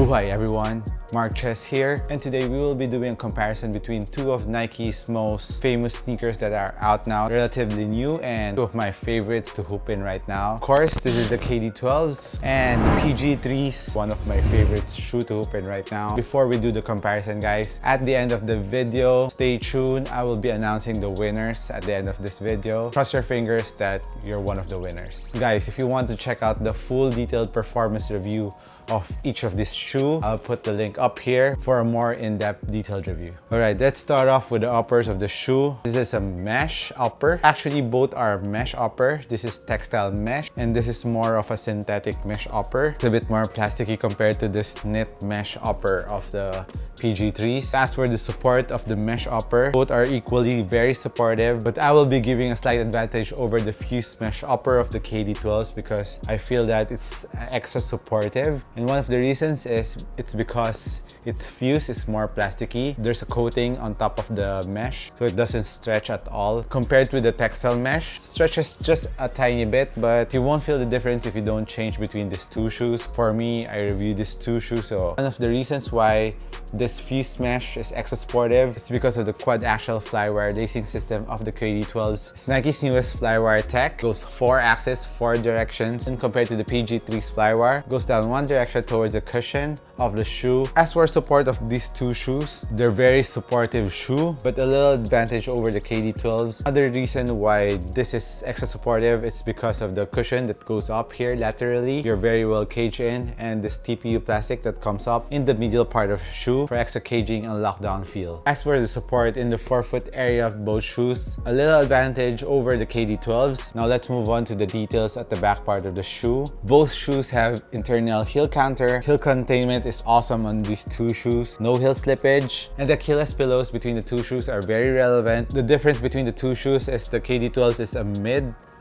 Buhay everyone, Mark Chess here, and today we will be doing a comparison between two of Nike's most famous sneakers that are out now, relatively new, and two of my favorites to hoop in right now. Of course, this is the KD12s and the PG3s, one of my favorite shoe to hoop in right now. Before we do the comparison, guys, at the end of the video, stay tuned. I will be announcing the winners at the end of this video. Cross your fingers that you're one of the winners. Guys, if you want to check out the full detailed performance review of each of this shoe, I'll put the link up here for a more in-depth detailed review. Alright, let's start off with the uppers of the shoe. This is a mesh upper. Actually, both are mesh upper. This is textile mesh and this is more of a synthetic mesh upper. It's a bit more plasticky compared to this knit mesh upper of the PG3s. As for the support of the mesh upper, both are equally very supportive, but I will be giving a slight advantage over the fused mesh upper of the KD12s because I feel that it's extra supportive. And one of the reasons is it's because its fuse is more plasticky. There's a coating on top of the mesh, so it doesn't stretch at all. Compared to the textile mesh, it stretches just a tiny bit, but you won't feel the difference if you don't change between these two shoes. For me, I reviewed these two shoes, so one of the reasons why this fused mesh is extra supportive is because of the quad axial flywire lacing system of the KD12s. It's Nike's newest flywire tech. It goes 4 axes, 4 directions, and compared to the PG3's flywire, it goes down one direction towards the cushion of the shoe. As for support of these two shoes, they're very supportive shoe, but a little advantage over the KD12s. Another reason why this is extra supportive is because of the cushion that goes up here laterally. You're very well caged in, and this TPU plastic that comes up in the medial part of the shoe for extra caging and lockdown feel. As for the support in the forefoot area of both shoes, a little advantage over the KD12s. Now let's move on to the details at the back part of the shoe. Both shoes have internal heel counter. Heel containment is awesome on these two shoes. No heel slippage, and the Achilles pillows between the two shoes are very relevant. The difference between the two shoes is the KD12s is a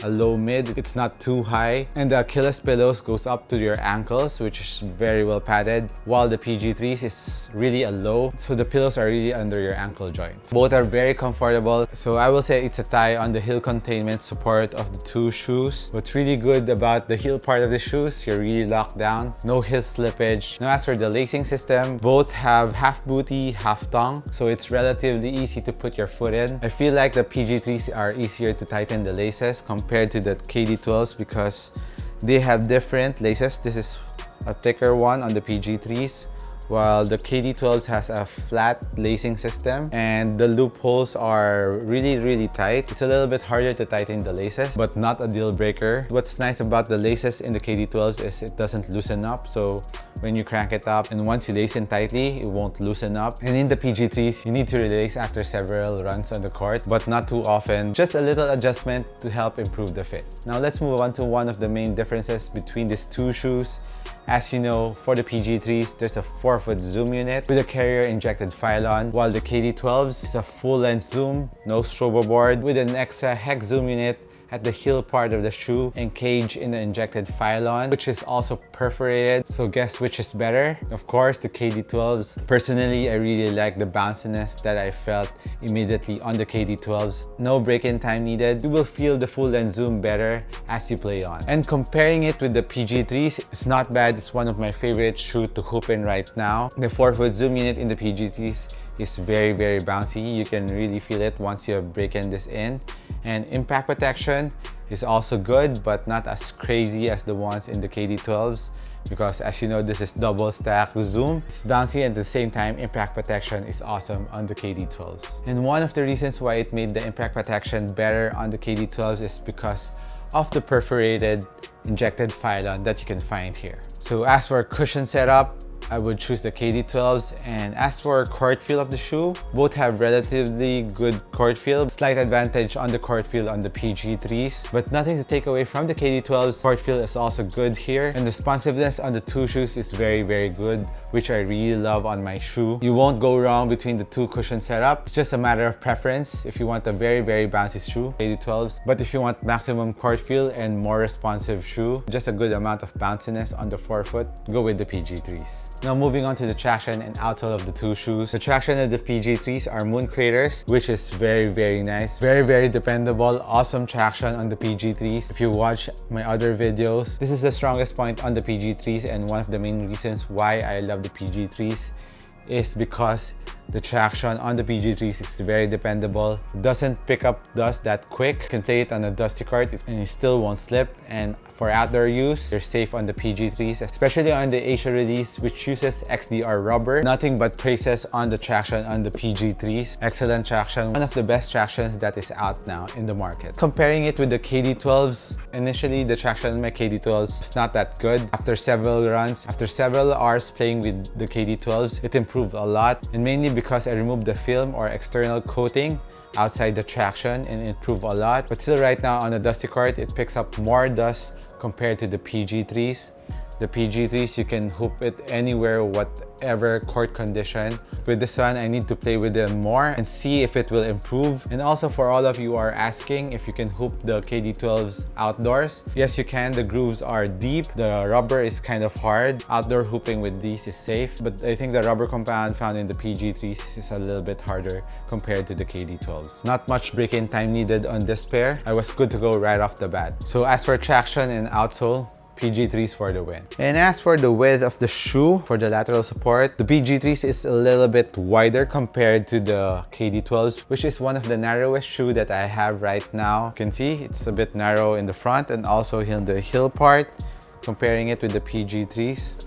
low mid. It's not too high, and the Achilles pillows goes up to your ankles, which is very well padded, while the PG3s is really a low, so the pillows are really under your ankle joints. Both are very comfortable, so I will say it's a tie on the heel containment support of the two shoes. What's really good about the heel part of the shoes, you're really locked down, no heel slippage. Now as for the lacing system, both have half booty, half tongue, so it's relatively easy to put your foot in. I feel like the PG3s are easier to tighten the laces compared to the KD12s because they have different laces. This is a thicker one on the PG3s, while the KD12s has a flat lacing system and the loopholes are really tight. It's a little bit harder to tighten the laces, but not a deal breaker. What's nice about the laces in the KD12s is it doesn't loosen up, so when you crank it up and once you lace in tightly, it won't loosen up. And in the PG3s, you need to relace after several runs on the court, but not too often. Just a little adjustment to help improve the fit. Now let's move on to one of the main differences between these two shoes. As you know, for the PG3s, there's a 4-foot zoom unit with a carrier injected phylon, while the KD12s is a full-length zoom, no strobo board, with an extra hex zoom unit at the heel part of the shoe and cage in the injected phylon, which is also perforated. So guess which is better? Of course, the KD12s. Personally, I really like the bounciness that I felt immediately on the KD12s. No break-in time needed. You will feel the full-length zoom better as you play on. And comparing it with the PG3s, it's not bad. It's one of my favorite shoes to hoop in right now. The 4-foot zoom unit in the PG3s is very bouncy. You can really feel it once you have broken this in. And impact protection is also good, but not as crazy as the ones in the KD12s because, as you know, this is double stack zoom. It's bouncy, and at the same time impact protection is awesome on the KD12s. And one of the reasons why it made the impact protection better on the KD12s is because of the perforated injected phylon that you can find here. So as for cushion setup, I would choose the KD12s, and as for court feel of the shoe, both have relatively good court feel. Slight advantage on the court feel on the PG3s, but nothing to take away from the KD12s. Court feel is also good here, and responsiveness on the two shoes is very good, which I really love on my shoe. You won't go wrong between the two cushion setup. It's just a matter of preference. If you want a very bouncy shoe, KD12s, but if you want maximum court feel and more responsive shoe, just a good amount of bounciness on the forefoot, go with the PG3s. Now moving on to the traction and outsole of the two shoes. The traction of the PG3s are moon craters, which is very nice. Very dependable. Awesome traction on the PG3s. If you watch my other videos, this is the strongest point on the PG3s, and one of the main reasons why I love the PG3s is because the traction on the PG3s is very dependable. It doesn't pick up dust that quick. You can play it on a dusty court and you still won't slip. And for outdoor use, you're safe on the PG3s, especially on the Asia release, which uses XDR rubber. Nothing but praises on the traction on the PG3s. Excellent traction, one of the best tractions that is out now in the market. Comparing it with the KD12s, initially the traction on my KD12s is not that good. After several runs, after several hours playing with the KD12s, it improved a lot, and mainly because I removed the film or external coating outside the traction, and it improved a lot. But still right now on the dusty court, it picks up more dust compared to the PG3s. The PG3s, you can hoop it anywhere, whatever court condition. With this one, I need to play with them more and see if it will improve. And also for all of you who are asking if you can hoop the KD12s outdoors, yes you can. The grooves are deep, the rubber is kind of hard. Outdoor hooping with these is safe, but I think the rubber compound found in the PG3s is a little bit harder compared to the KD12s. Not much break-in time needed on this pair. I was good to go right off the bat. So as for traction and outsole, PG3s for the win. And as for the width of the shoe for the lateral support, the PG3s is a little bit wider compared to the KD12s, which is one of the narrowest shoe that I have right now. You can see it's a bit narrow in the front and also in the heel part. Comparing it with the PG3s,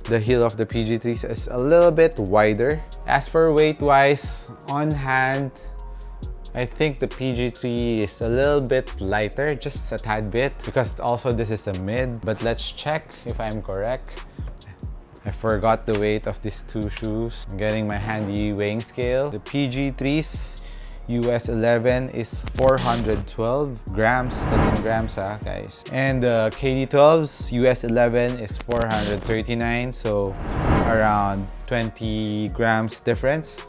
the heel of the PG3s is a little bit wider. As for weight-wise, on hand, I think the PG3 is a little bit lighter, just a tad bit, because also this is a mid. But let's check if I'm correct. I forgot the weight of these two shoes. I'm getting my handy weighing scale. The PG3's US 11 is 412 grams. That's in grams, guys. And the KD12's US 11 is 439, so around 20 grams difference.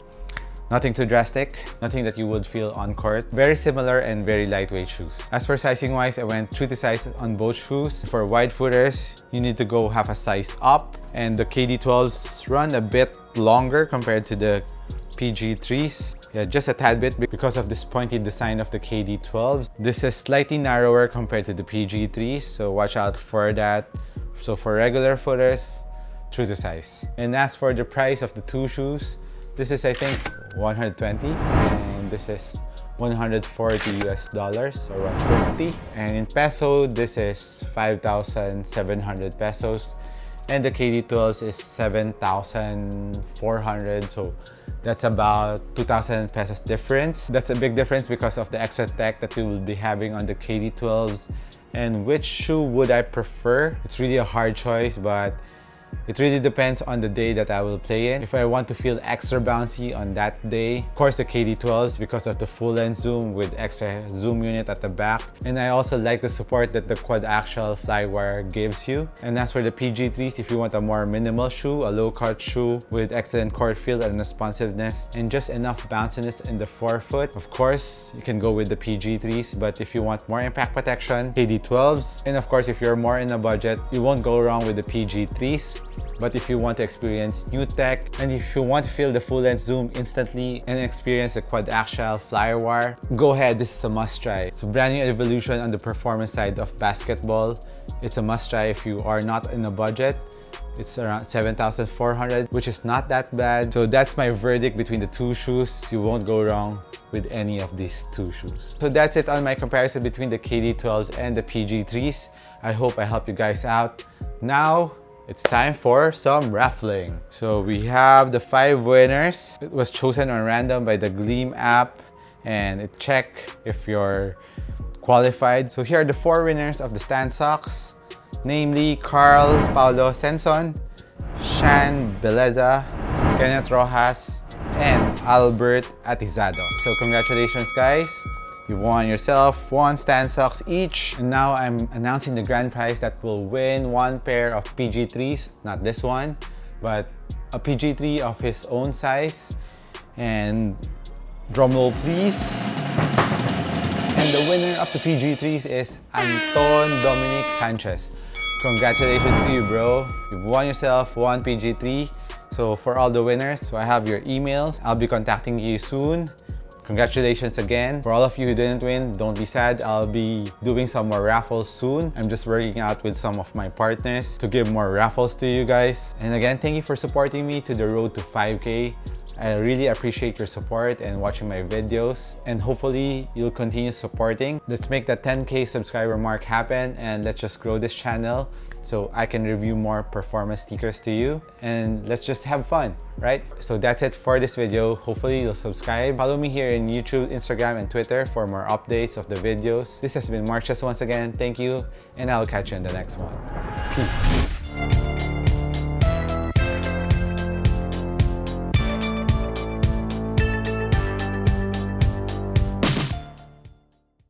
Nothing too drastic, nothing that you would feel on court. Very similar and very lightweight shoes. As for sizing wise, I went true to size on both shoes. For wide footers, you need to go half a size up. And the KD12s run a bit longer compared to the PG3s. Yeah, just a tad bit because of this pointy design of the KD12s. This is slightly narrower compared to the PG3s, so watch out for that. So for regular footers, true to size. And as for the price of the two shoes, this is I think 120 and this is 140 US dollars or 150, and in peso this is 5,700 pesos and the KD12s is 7,400, so that's about 2,000 pesos difference. That's a big difference because of the extra tech that we will be having on the KD12s. And which shoe would I prefer? It's really a hard choice, but it really depends on the day that I will play in. If I want to feel extra bouncy on that day, of course the KD12s because of the full lens zoom with extra zoom unit at the back. And I also like the support that the quad axial flywire gives you. And as for the PG3s, if you want a more minimal shoe, a low cut shoe with excellent court feel and responsiveness and just enough bounciness in the forefoot, of course you can go with the PG3s. But if you want more impact protection, KD12s. And of course if you're more in a budget, you won't go wrong with the PG3s. But if you want to experience new tech and if you want to feel the full lens zoom instantly and experience the quad axial flywire, go ahead, this is a must try. It's a brand new evolution on the performance side of basketball. It's a must try if you are not in a budget. It's around 7,400, which is not that bad. So that's my verdict between the two shoes. You won't go wrong with any of these two shoes. So that's it on my comparison between the KD12s and the PG3s. I hope I helped you guys out. Now, it's time for some raffling. So we have the 5 winners. It was chosen on random by the Gleam app and it checked if you're qualified. So here are the 4 winners of the Stan Socks, namely Carl Paulo Senson, Shan Beleza, Kenneth Rojas, and Albert Atizado. So congratulations guys. You won yourself 1 Stan Socks each. And now I'm announcing the grand prize that will win 1 pair of PG3s, not this one, but a PG3 of his own size. And drumroll please. And the winner of the PG3s is Anton Dominic Sanchez. Congratulations to you, bro. You've won yourself one PG3. So for all the winners, so I have your emails. I'll be contacting you soon. Congratulations again. For all of you who didn't win, don't be sad. I'll be doing some more raffles soon. I'm just working out with some of my partners to give more raffles to you guys. And again, thank you for supporting me to the road to 5K. I really appreciate your support and watching my videos, and hopefully you'll continue supporting. Let's make that 10K subscriber mark happen, and let's just grow this channel so I can review more performance sneakers to you, and let's just have fun, right? So that's it for this video. Hopefully you'll subscribe. Follow me here in YouTube, Instagram, and Twitter for more updates of the videos. This has been Mark Chess once again. Thank you, and I'll catch you in the next one. Peace.